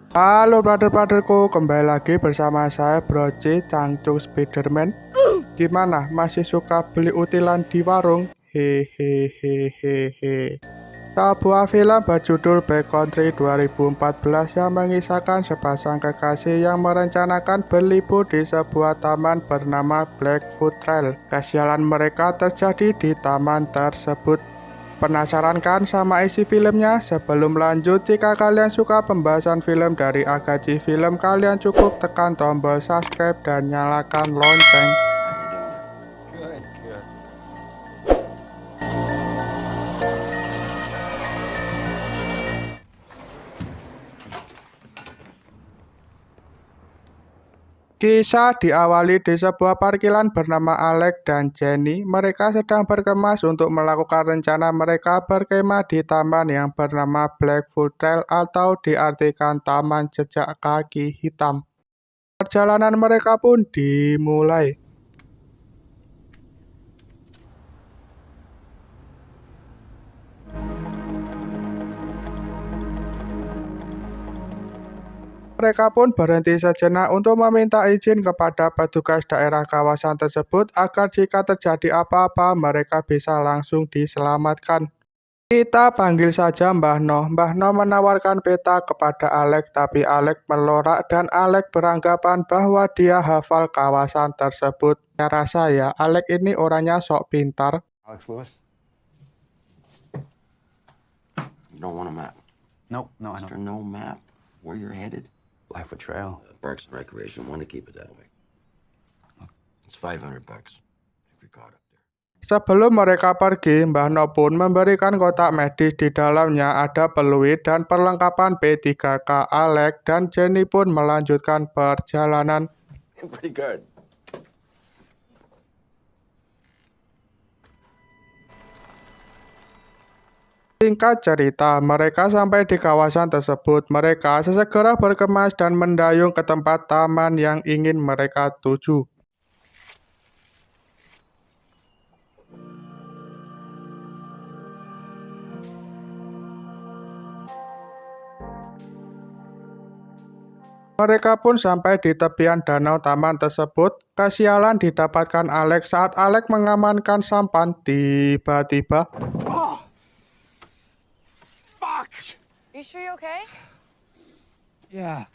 Halo brother-brotherku, kembali lagi bersama saya Broce Cangcung Spiderman. Gimana, masih suka beli utilan di warung? Hehehehehe. Sebuah film berjudul Back Country 2014 yang mengisahkan sepasang kekasih yang merencanakan berlibur di sebuah taman bernama Blackfoot Trail. Kesialan mereka terjadi di taman tersebut. Penasaran kan sama isi filmnya? Sebelum lanjut, jika kalian suka pembahasan film dari Agaci Film, kalian cukup tekan tombol subscribe dan nyalakan lonceng. Good, good. Kisah diawali di sebuah parkiran bernama Alex dan Jenny. Mereka sedang berkemas untuk melakukan rencana mereka berkemah di taman yang bernama Blackfoot Trail atau diartikan Taman Jejak Kaki Hitam. Perjalanan mereka pun dimulai. Mereka pun berhenti sejenak untuk meminta izin kepada petugas daerah kawasan tersebut agar jika terjadi apa-apa mereka bisa langsung diselamatkan. Kita panggil saja Mbah Noh. Mbah Noh menawarkan peta kepada Alex, tapi Alex melorak dan Alex beranggapan bahwa dia hafal kawasan tersebut. Saya rasa ya, Alex ini orangnya sok pintar. Alex Lewis? You don't want a map. Nope, no, I Mr. don't. No map. Where you're headed? Blackfoot Trail. Parks and Recreation want to keep it that way. It's $500 if you're caught up there. Sebelum mereka pergi, Mbah No pun memberikan kotak medis. Di dalamnya ada peluit dan perlengkapan P3K. Alex dan Jenny pun melanjutkan perjalanan. Pretty good. Singkat cerita, mereka sampai di kawasan tersebut. Mereka sesegera berkemas dan mendayung ke tempat taman yang ingin mereka tuju. Mereka pun sampai di tepian danau taman tersebut. Kesialan didapatkan Alex saat Alex mengamankan sampan. Tiba-tiba, Are you sure you're okay? Yeah,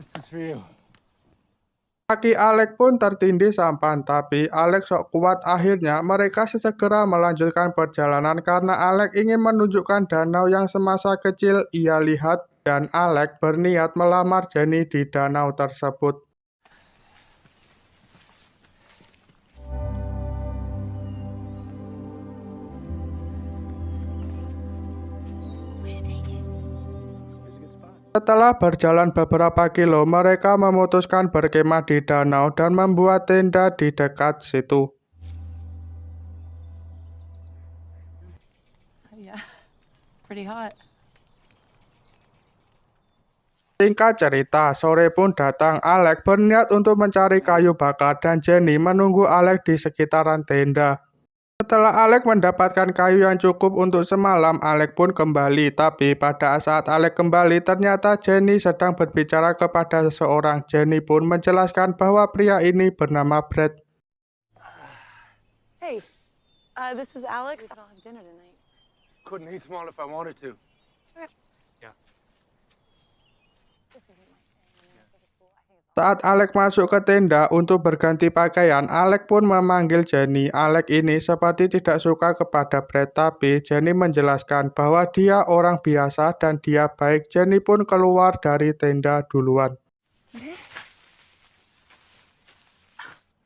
this is for you. kaki Alex pun tertindih sampan, tapi Alex sok kuat. Akhirnya mereka segera melanjutkan perjalanan karena Alex ingin menunjukkan danau yang semasa kecil ia lihat, dan Alex berniat melamar Jenny di danau tersebut. Setelah berjalan beberapa kilo, mereka memutuskan berkemah di danau dan membuat tenda di dekat situ. Yeah, it's pretty hot. Singkat cerita, sore pun datang. Alex berniat untuk mencari kayu bakar dan Jenny menunggu Alex di sekitaran tenda. Setelah Alex mendapatkan kayu yang cukup untuk semalam, Alex pun kembali. Tapi pada saat Alex kembali, ternyata Jenny sedang berbicara kepada seseorang. Jenny pun menjelaskan bahwa pria ini bernama Brad. Hey, this is Alex. I'll have dinner tonight. Couldn't eat them all if I wanted to. This isn't my thing. I think it's cool. I think it's Saat Alex masuk ke tenda untuk berganti pakaian, Alex pun memanggil Jenny. Alex ini seperti tidak suka kepada Brad, tapi Jenny menjelaskan bahwa dia orang biasa dan dia baik. Jenny pun keluar dari tenda duluan.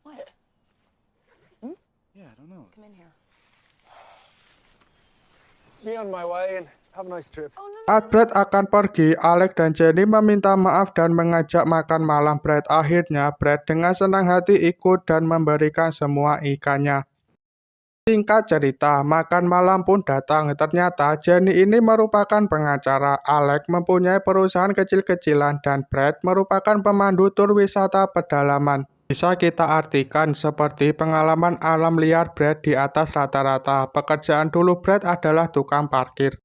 What? Yeah, I don't know. Come in here. Be on my way and have a nice trip. Oh no. Saat Brad akan pergi, Alex dan Jenny meminta maaf dan mengajak makan malam Brad. Akhirnya, Brad dengan senang hati ikut dan memberikan semua ikannya. Singkat cerita, makan malam pun datang. Ternyata Jenny ini merupakan pengacara. Alex mempunyai perusahaan kecil-kecilan dan Brad merupakan pemandu tur wisata pedalaman. Bisa kita artikan seperti pengalaman alam liar Brad di atas rata-rata. Pekerjaan dulu Brad adalah tukang parkir.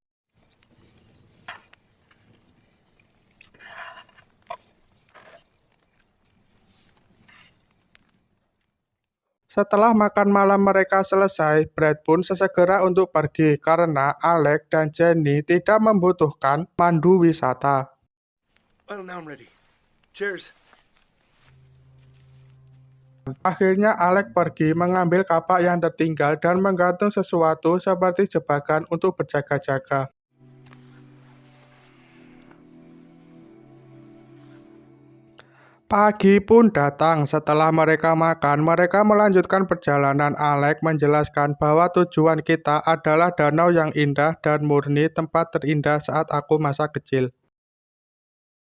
Setelah makan malam mereka selesai, Brad pun sesegera untuk pergi karena Alex dan Jenny tidak membutuhkan mandu wisata. Well, now I'm ready. Cheers. Akhirnya Alex pergi mengambil kapak yang tertinggal dan menggantung sesuatu seperti jebakan untuk berjaga-jaga. Pagi pun datang. Setelah mereka makan, mereka melanjutkan perjalanan. Alex menjelaskan bahwa tujuan kita adalah danau yang indah dan murni, tempat terindah saat aku masa kecil.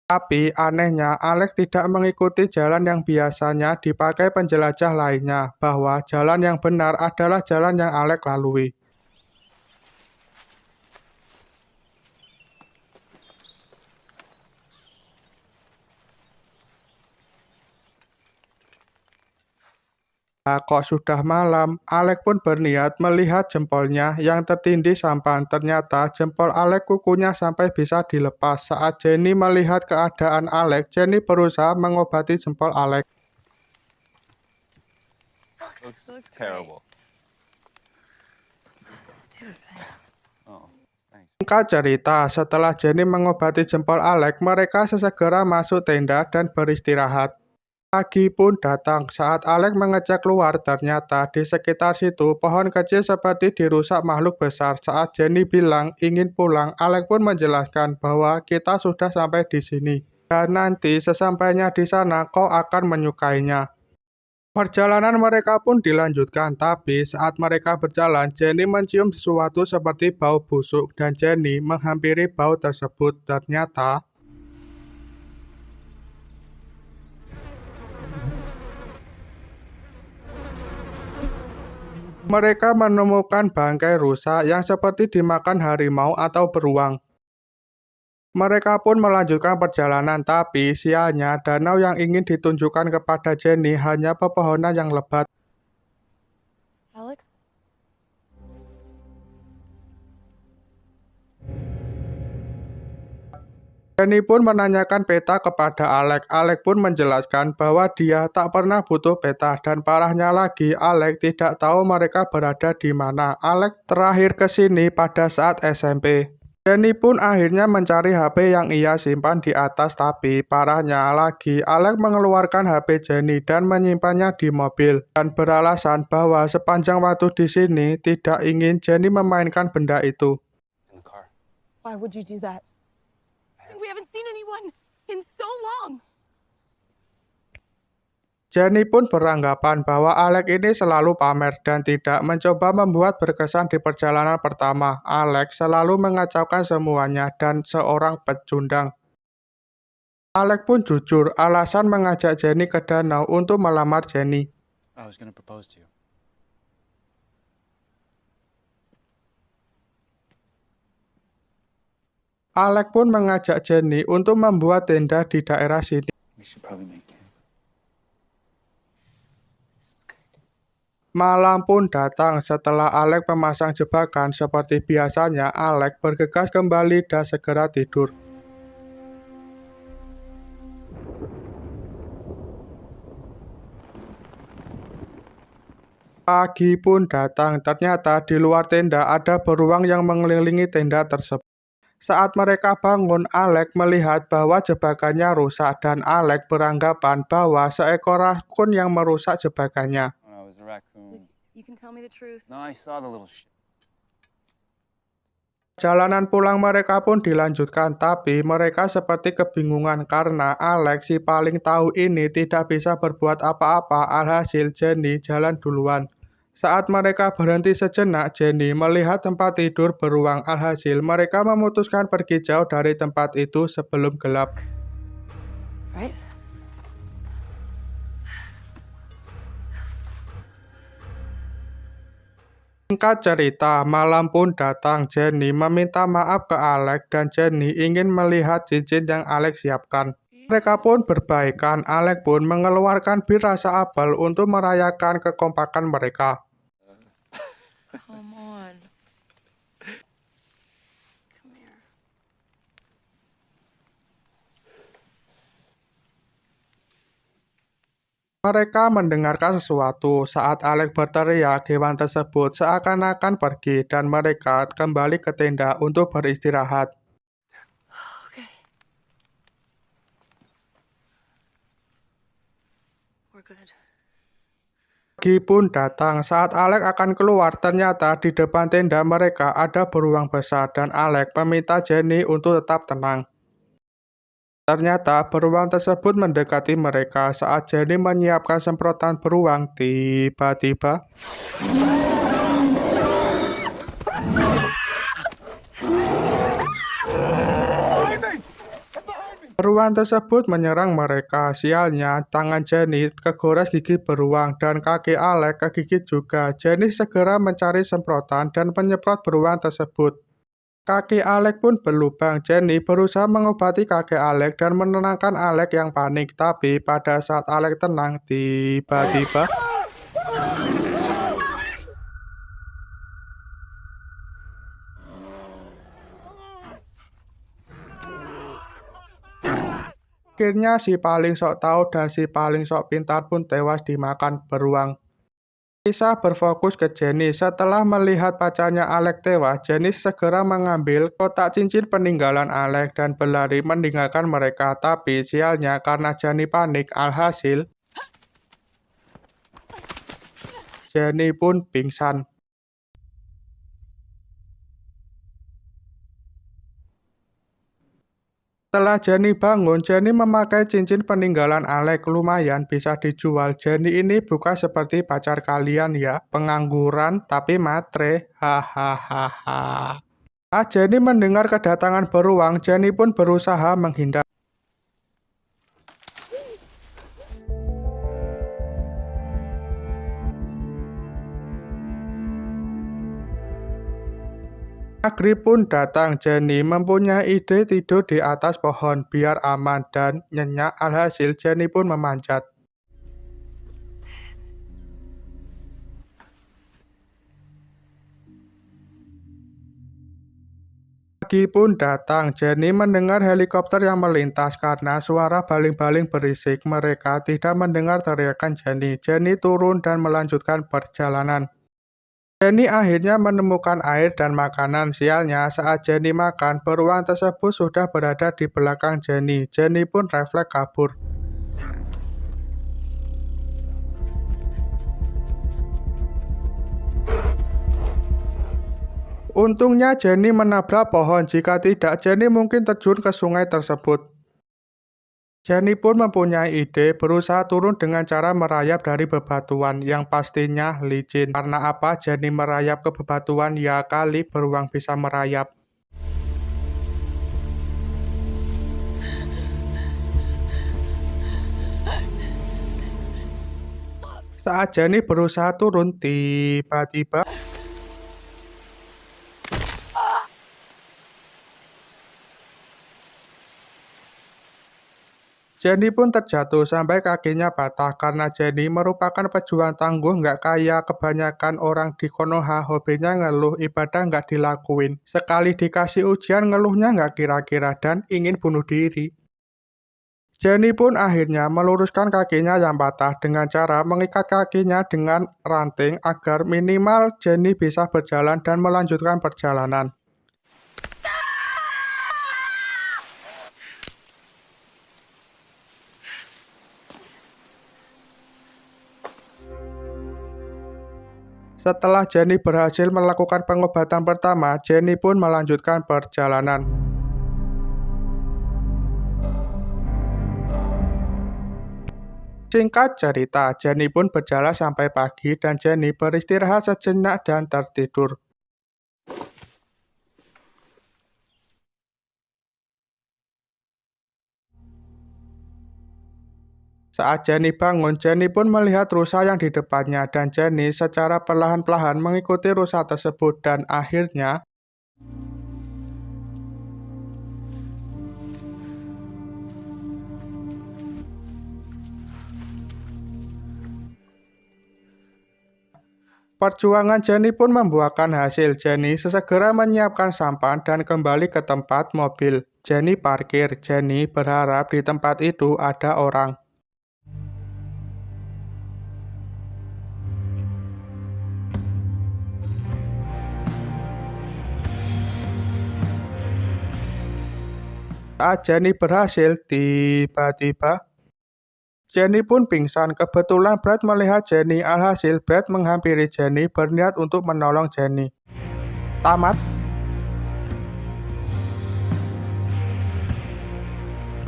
Tapi anehnya, Alex tidak mengikuti jalan yang biasanya dipakai penjelajah lainnya, bahwa jalan yang benar adalah jalan yang Alex lalui. Kok sudah malam, Alex pun berniat melihat jempolnya yang tertindih sampan. Ternyata jempol Alex kukunya sampai bisa dilepas. Saat Jenny melihat keadaan Alex, Jenny berusaha mengobati jempol Alex. Looks terrible. Oh, thanks. Singkat cerita, setelah Jenny mengobati jempol Alex, mereka sesegera masuk tenda dan beristirahat. Pagi pun datang. Saat Alex mengecek keluar, ternyata di sekitar situ pohon kecil seperti dirusak makhluk besar. Saat Jenny bilang ingin pulang, Alex pun menjelaskan bahwa kita sudah sampai di sini. Dan nanti sesampainya di sana kau akan menyukainya. Perjalanan mereka pun dilanjutkan, tapi saat mereka berjalan, Jenny mencium sesuatu seperti bau busuk dan Jenny menghampiri bau tersebut. Ternyata mereka menemukan bangkai rusa yang seperti dimakan harimau atau beruang. Mereka pun melanjutkan perjalanan, tapi sialnya danau yang ingin ditunjukkan kepada Jenny hanya pepohonan yang lebat. Alex? Jenny pun menanyakan peta kepada Alex. Alex pun menjelaskan bahwa dia tak pernah butuh peta, dan parahnya lagi, Alex tidak tahu mereka berada di mana. Alex terakhir ke sini pada saat SMP. Jenny pun akhirnya mencari HP yang ia simpan di atas, tapi parahnya lagi, Alex mengeluarkan HP Jenny dan menyimpannya di mobil, dan beralasan bahwa sepanjang waktu di sini tidak ingin Jenny memainkan benda itu. In the car. Why would you do that? We haven't seen anyone in so long. Jenny pun beranggapan bahwa Alex ini selalu pamer dan tidak mencoba membuat berkesan di perjalanan pertama. Alex selalu mengacaukan semuanya dan seorang pecundang. Alex pun jujur, alasan mengajak Jenny ke danau untuk melamar Jenny. I was gonna propose to you. Alex pun mengajak Jenny untuk membuat tenda di daerah sini. We should probably make camp. Malam pun datang. Setelah Alex memasang jebakan seperti biasanya, Alex bergegas kembali dan segera tidur. Pagi pun datang. Ternyata di luar tenda ada beruang yang mengelilingi tenda tersebut. Saat mereka bangun, Alex melihat bahwa jebakannya rusak dan Alex beranggapan bahwa seekor rakun yang merusak jebakannya. When I was a raccoon. You can tell me the truth. No, I saw the little shit. Jalanan pulang mereka pun dilanjutkan, tapi mereka seperti kebingungan karena Alex si paling tahu ini tidak bisa berbuat apa-apa. Alhasil Jenny jalan duluan. Saat mereka berhenti sejenak, Jenny melihat tempat tidur beruang. Alhasil mereka memutuskan pergi jauh dari tempat itu sebelum gelap. Right? Singkat cerita, malam pun datang. Jenny meminta maaf ke Alex dan Jenny ingin melihat cincin yang Alex siapkan. Mereka pun berbaikan. Alex pun mengeluarkan bir rasa apel untuk merayakan kekompakan mereka. Come on. Come here. Mereka mendengarkan sesuatu saat Alex berteriak. Hewan tersebut seakan-akan pergi dan mereka kembali ke tenda untuk beristirahat. Okay. We're good. Pagi pun datang. Saat Alex akan keluar, ternyata di depan tenda mereka ada beruang besar dan Alex meminta Jenny untuk tetap tenang. Ternyata beruang tersebut mendekati mereka. Saat Jenny menyiapkan semprotan beruang, tiba-tiba beruang tersebut menyerang mereka. Sialnya, tangan Jenny kegores gigi beruang dan kaki Alex kegigit juga. Jenny segera mencari semprotan dan menyemprot beruang tersebut. Kaki Alex pun berlubang. Jenny berusaha mengobati kaki Alex dan menenangkan Alex yang panik. Tapi pada saat Alex tenang, tiba-tiba akhirnya si paling sok tahu dan si paling sok pintar pun tewas dimakan beruang. Lisa berfokus ke Jenny. Setelah melihat pacarnya Alex tewas, Jenny segera mengambil kotak cincin peninggalan Alex dan berlari meninggalkan mereka. Tapi sialnya karena Jenny panik, alhasil Jenny pun pingsan. Setelah Jenny bangun, Jenny memakai cincin peninggalan Alex. Lumayan bisa dijual. Jenny ini bukan seperti pacar kalian ya, pengangguran tapi matre. Hahaha. Saat Jenny mendengar kedatangan beruang, Jenny pun berusaha menghindar. Maghrib pun datang. Jenny mempunyai ide tidur di atas pohon biar aman dan nyenyak. Alhasil Jenny pun memanjat. Pagi pun datang. Jenny mendengar helikopter yang melintas karena suara baling-baling berisik. Mereka tidak mendengar teriakan Jenny. Jenny turun dan melanjutkan perjalanan. Jenny akhirnya menemukan air dan makanan. Sialnya, saat Jenny makan, beruang tersebut sudah berada di belakang Jenny. Jenny pun refleks kabur. Untungnya Jenny menabrak pohon. Jika tidak, Jenny mungkin terjun ke sungai tersebut. Jenny pun mempunyai ide, berusaha turun dengan cara merayap dari bebatuan yang pastinya licin. Karena apa Jenny merayap ke bebatuan? Ya kali beruang bisa merayap. Saat Jenny berusaha turun, tiba-tiba Jenny pun terjatuh sampai kakinya patah. Karena Jenny merupakan pejuang tangguh nggak kaya, kebanyakan orang di Konoha hobinya ngeluh, ibadah nggak dilakuin. Sekali dikasih ujian ngeluhnya nggak kira-kira dan ingin bunuh diri. Jenny pun akhirnya meluruskan kakinya yang patah dengan cara mengikat kakinya dengan ranting agar minimal Jenny bisa berjalan dan melanjutkan perjalanan. Setelah Jenny berhasil melakukan pengobatan pertama, Jenny pun melanjutkan perjalanan. Singkat cerita, Jenny pun berjalan sampai pagi dan Jenny beristirahat sejenak dan tertidur. Saat Jenny bangun, Jenny pun melihat rusa yang di depannya dan Jenny secara perlahan-lahan mengikuti rusa tersebut dan akhirnya perjuangan Jenny pun membuahkan hasil. Jenny sesegera menyiapkan sampan dan kembali ke tempat mobil. Jenny parkir. Jenny berharap di tempat itu ada orang. Saat Jenny berhasil, tiba-tiba Jenny pun pingsan. Kebetulan Brad melihat Jenny. Alhasil, Brad menghampiri Jenny berniat untuk menolong Jenny. Tamat.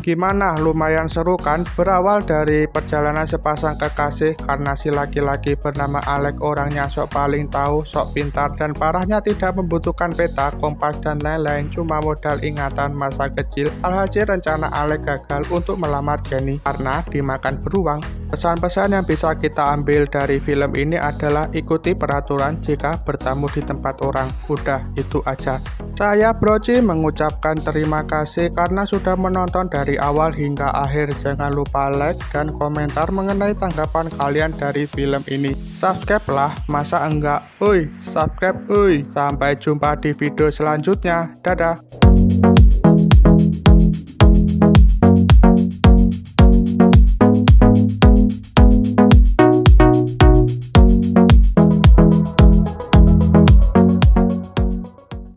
Gimana? Lumayan seru kan? Berawal dari perjalanan sepasang kekasih karena si laki-laki bernama Alex orangnya sok paling tahu, sok pintar, dan parahnya tidak membutuhkan peta, kompas, dan lain-lain, cuma modal ingatan masa kecil. Alhasil rencana Alex gagal untuk melamar Jenny karena dimakan beruang. Pesan-pesan yang bisa kita ambil dari film ini adalah ikuti peraturan jika bertamu di tempat orang. Udah, itu aja. Saya Broci mengucapkan terima kasih karena sudah menonton dari awal hingga akhir. Jangan lupa like dan komentar mengenai tanggapan kalian dari film ini. Subscribe lah, masa enggak? Uy, subscribe uy. Sampai jumpa di video selanjutnya. Dadah.